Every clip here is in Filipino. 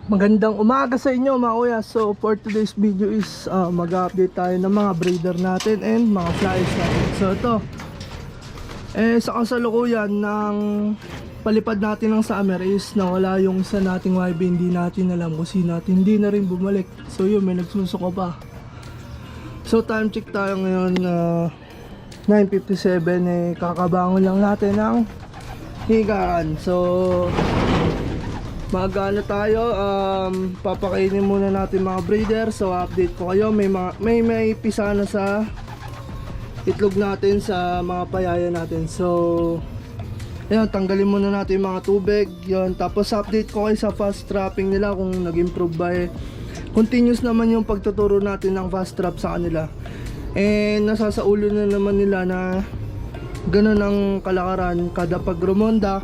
Magandang umaga sa inyo mga kuya. So for today's video is mag-update tayo ng mga breeder natin and mga flyers natin. So ito sa kasalukuyan ng palipad natin ng summer is nawala yung isa nating YB. Hindi natin alam kung sino natin, hindi na rin bumalik. So yun, may nagsusuko pa. So time check tayo ngayon 9:57. Kakabangon lang natin ng higaan. So magana tayo, papakainin muna natin mga breeder. So update ko kayo, may pisa na sa itlog natin sa mga payaya natin. So ayun, tanggalin muna natin yung mga tubig yun. Tapos update ko kayo sa fast trapping nila kung nag-improve ba. Continuous naman yung pagtuturo natin ng fast trap sa kanila. And nasasaulo na naman nila na ganun ang kalakaran. Kada pag rumonda,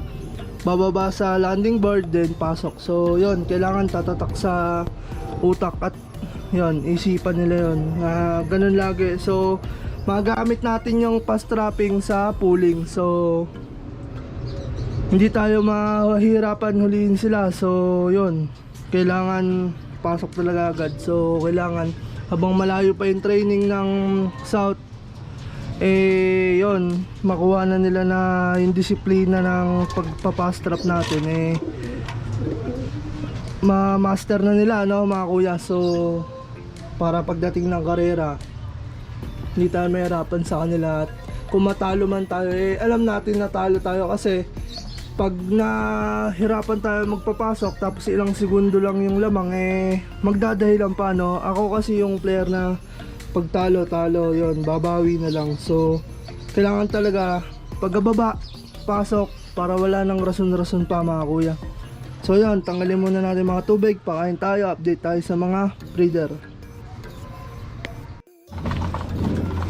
bababa sa landing board, then pasok. So yun, kailangan tatatak sa utak at yun, isipan nila yun ganun lagi. So magamit natin yung fast trapping sa pooling. So hindi tayo mahihirapan huliin sila. So yun, kailangan pasok talaga agad. So kailangan habang malayo pa yung training ng south, yun, makuha na nila na yung disiplina ng pagpapastrap natin, ma-master na nila, no, mga kuya. So para pagdating ng karera hindi tayo mahirapan sa kanila. At kung matalo man tayo, alam natin na talo tayo. Kasi pag nahirapan tayo magpapasok tapos ilang segundo lang yung lamang, magdadahilan pa, no. Ako kasi yung player na pag talo, yun, babawi na lang. So kailangan talaga pagbaba, pasok, para wala nang rason-rason pa, mga kuya. So yun, tanggalin muna natin mga tubig, pakain tayo, update tayo sa mga breeder.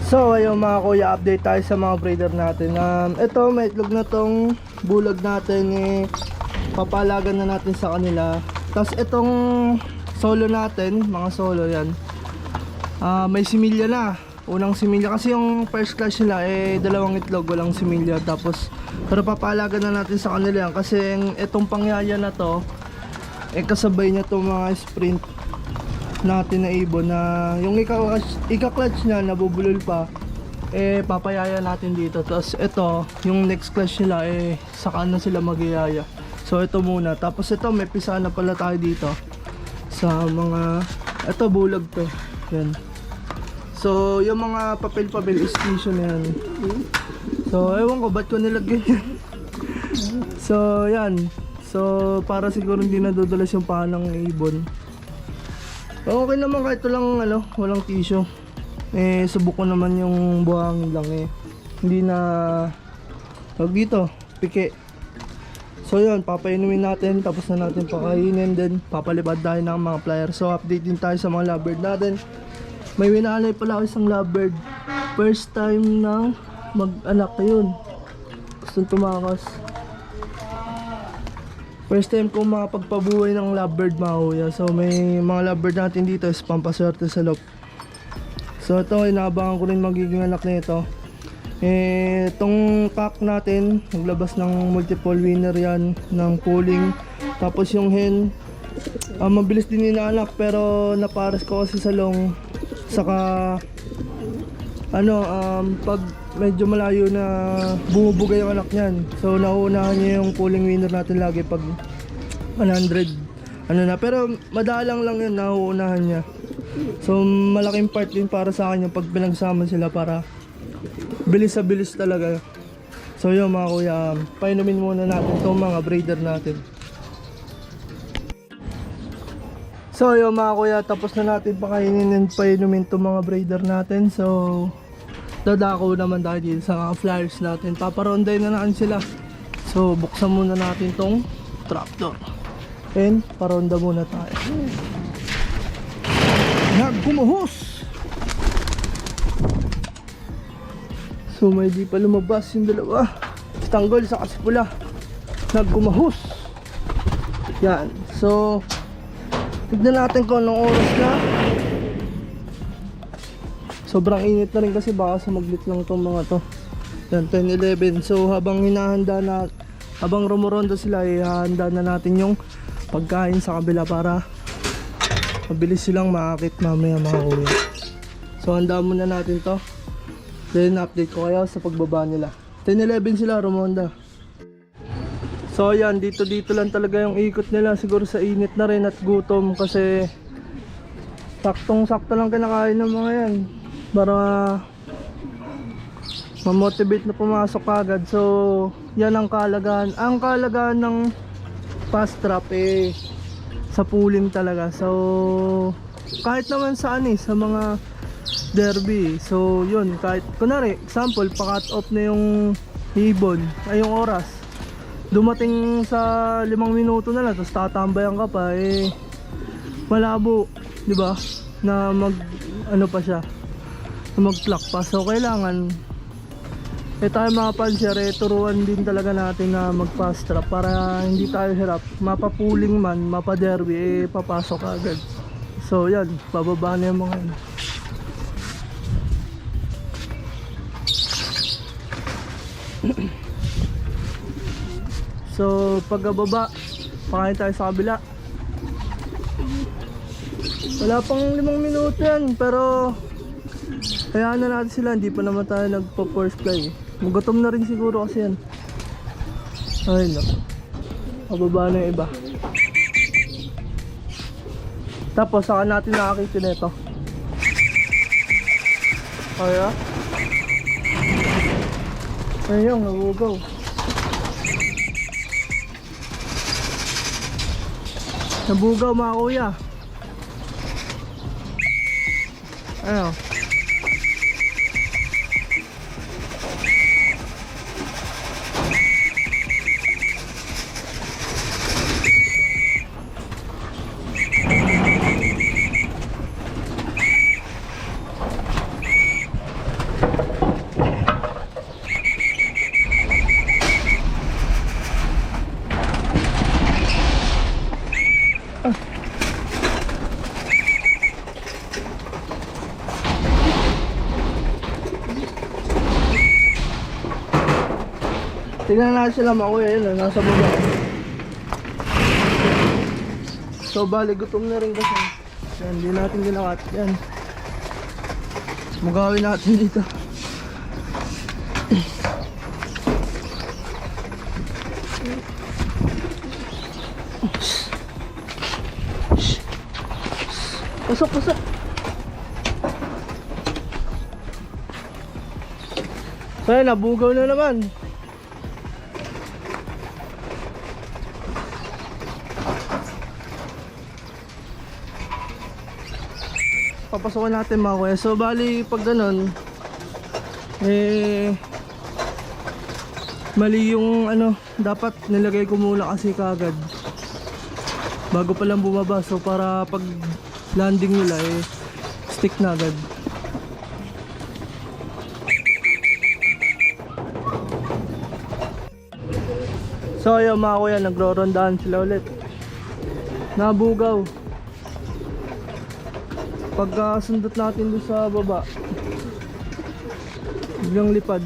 So ayun mga kuya, update tayo sa mga breeder natin. Ito, may itlog na tong bulag natin, papalagan na natin sa kanila. Tapos itong solo natin, mga solo yan, may similya na. Unang similya kasi yung first class nila dalawang itlog, walang similya. Tapos pero papalagan na natin sa kanila yan kasi itong pangyaya na to kasabay niya itong mga sprint natin na ibon na yung ika-clutch niya nabubulol pa, papayaya natin dito. Tapos ito yung next class nila, saka na sila magyayaya. So ito muna. Tapos ito may pisa na pala tayo dito sa mga, ito bulag to yan. So yung mga papel-papel is tissue na yan. So ewan ko ba't ko nilagyan yan. So yan, so para siguro hindi nadudulas yung paa ng ibon. Okay naman kahit walang walang tissue. Subok ko naman yung buhangin lang, hindi na dito pike. So yun, papainumin natin, tapos na natin pakainin, then papalipad tayo ng mga flyer. So update din tayo sa mga lovebird natin. May winalay pala ako isang lovebird. First time na mag-anak yun. Gustong tumakas. First time kong makapagpabuhay ng lovebird, mga kuya. So may mga lovebird natin dito is pampaswerte sa loob. So ito, inaabangan ko rin magiging anak nito. Itong cock natin, naglabas ng multiple winner yan ng pooling. Tapos yung hen, mabilis din inaanak pero napares ko kasi sa long. Saka pag medyo malayo na bumubuga yung anak niyan. So nauunahan niya yung pooling winner natin lagi pag 100 na, pero madalang lang yun, nauunahan niya. So malaking part din para sa akin yung pag pinagsama sila para bilis sa bilis talaga. So yun mga kuya, painumin muna natin itong mga breeder natin. So yun mga kuya, tapos na natin pakainin and painumin itong mga breeder natin. So dadako naman tayo dito sa mga flyers natin, paparonday na natin sila. So buksan muna natin itong trapdoor and paronda muna tayo. Nagkumuhos! So may di pa lumabas yung dalawa, tanggol sa kasipula, nagkumahos. Yan, so tignan natin kung anong oras na. Sobrang init na rin kasi baka sumaglit lang itong mga to. Yan, 10-11. So habang hinahanda na, habang rumuronda sila, hahanda na natin yung pagkain sa kabila para mabilis silang maakit mamaya mga kuya. So handa muna natin to, then update ko kayo sa pagbaba nila. 10-11 sila, Romonda. So yan, dito lang talaga yung ikot nila. Siguro sa init na rin at gutom, kasi saktong sakto lang kinakain ng mga yan para ma-motivate na pumasok agad. So yan ang kalagahan. Ang kalagahan ng fast trap sa pooling talaga. So kahit naman sa sa mga derby, so yun, kahit kunwari example pa-cut off na yung ibon ay yung oras, dumating sa 5 minuto na lang tapos tatambayan ka pa, malabo, di ba, na mag pa siya, na mag-clock pa. So kailangan tayo mga pansier, turuan din talaga natin na mag-fast trap para hindi tayo hirap, mapa-pooling man, mapa-derby, papasok agad. So yan, bababa na yung mga yun. So pagkababa, pakain tayo sa kabila. Wala pang 5 minuto yan, pero hayaan na natin sila, hindi pa naman tayo nagpo-first fly. Magutom na rin siguro kasi yan. Ayun no, pababa na yung iba. Tapos saka natin nakakitin ito. Kaya ayun, nabugaw. Nabugaw mga kuya. Ano? Tingnan natin sila mga kuya, yun, nasa baba. So bali, gutom na rin kasi. Yan, hindi natin ginakat. Yan, mugawin natin dito. Pasok, pasok. So yan, nabugaw na naman. Papasukan natin mga kuya. So bali pag ganun, mali yung dapat nilagay ko muna kasi kagad bago pa lang bumaba. So para pag landing nila stick na agad. So ayun mga kuya, nagro-rondahan sila ulit. Nabugaw. Pagka sundot natin doon sa baba, biglang lipad.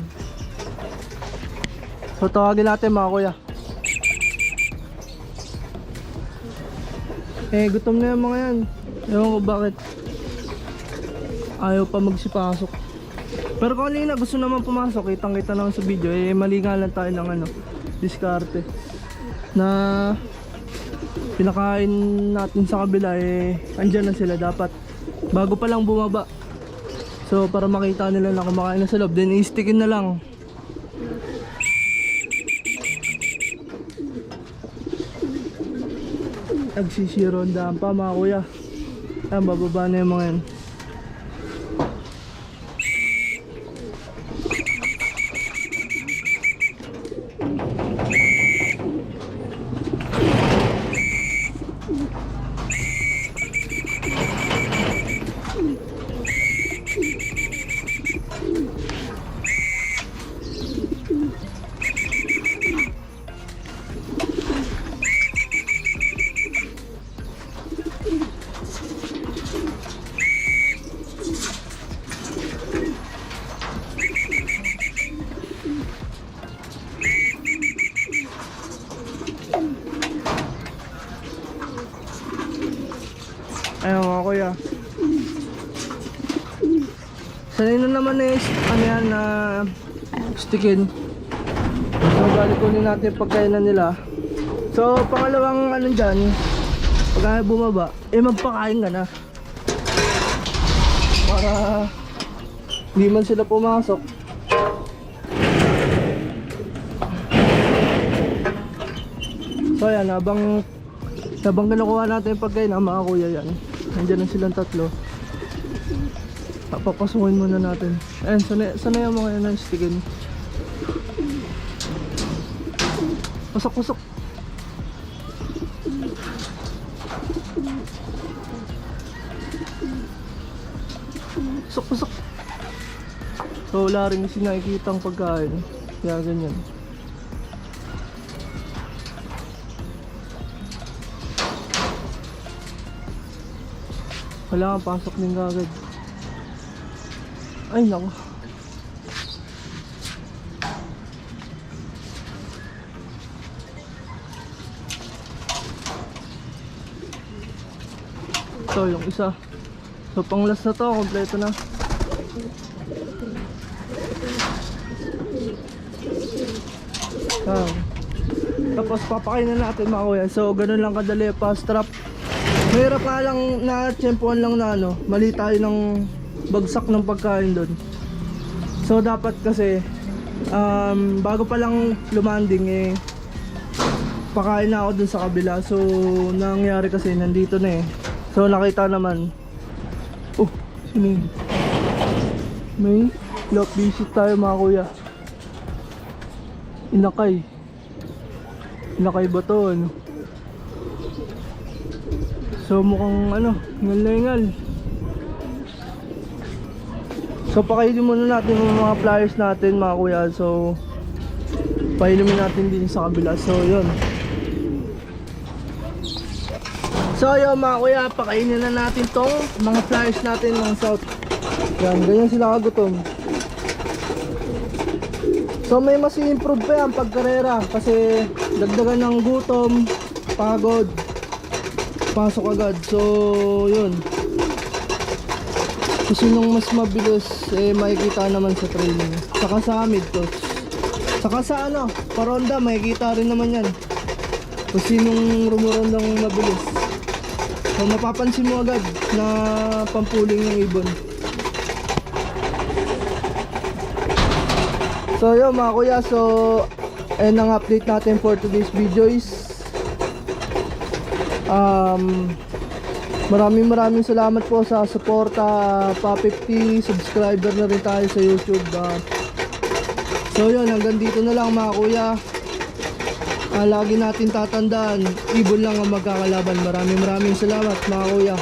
So tawagin natin mga kuya. Gutom na yung mga yan. Ewan ko bakit ayaw pa magsipasok. Pero kung kanina gusto naman pumasok, kitang kita naman sa video, mali nga lang tayo ng diskarte na pinakain natin sa kabila. Andyan na sila dapat bago pa lang bumaba. So para makita nila na kumakain na sa loob, then i-stickin na lang. Nagsisirondahan pa mga kuya. Ayan, bababa na yung mga yan. kuya. Sanay na naman eh, ano yan na stickin. So balik kunin natin yung pagkainan nila. So pangalawang ano dyan, pagka bumaba, eh magpakain ka na. Para hindi man sila pumasok. So yan, habang kinukuha natin yung pagkainan, mga kuya yan. Nandiyan na silang tatlo. Papapasukin muna natin. Ayan, sanay mo kayo ng stickin. Pasok. Pasok. So wala rin kasi nakikitang pagkain. Kaya ganyan. Wala kang pasok din kagad. Ay naku. Ito yung isa. So pang last na to, kompleto na. Tapos papakainin natin mga kuya. So ganun lang kadali, fast trap. Mahirap nga lang na tsempuan lang na ano, mali tayo ng bagsak ng pagkain doon. So dapat kasi bago pa lang lumanding eh pakain na ako dun sa kabila. So nangyari kasi nandito na eh. So nakita naman. Oh, sino yun? May lock visit tayo mga kuya. Inakay ba to ano? So mukhang ano, ngal. So pakainin muna natin yung mga flyers natin mga kuya. So painumin natin din sa kabila. So yun. So yun mga kuya, pakainin na natin tong mga flyers natin ng south. Yan, ganyan sila kagutom. So may mas i-improve pa yan pag karera. Kasi dagdagan ng gutom, pagod, pasok agad. So yun. Kasi nung mas mabilis eh makikita naman sa training. Saka sa mid-toss. Saka sa ano, paronda makikita rin naman yan. Kasi nung rumurondang mabilis. So mapapansin mo agad na pampuling yung ibon. So yun mga kuya, so and ang update natin for today's video is maraming salamat po sa suporta. Pa 50 subscriber na rin tayo sa YouTube. So yun, hanggang dito na lang mga kuya. Lagi natin tatandaan, ibon lang ang magkakalaban. Maraming salamat mga kuya.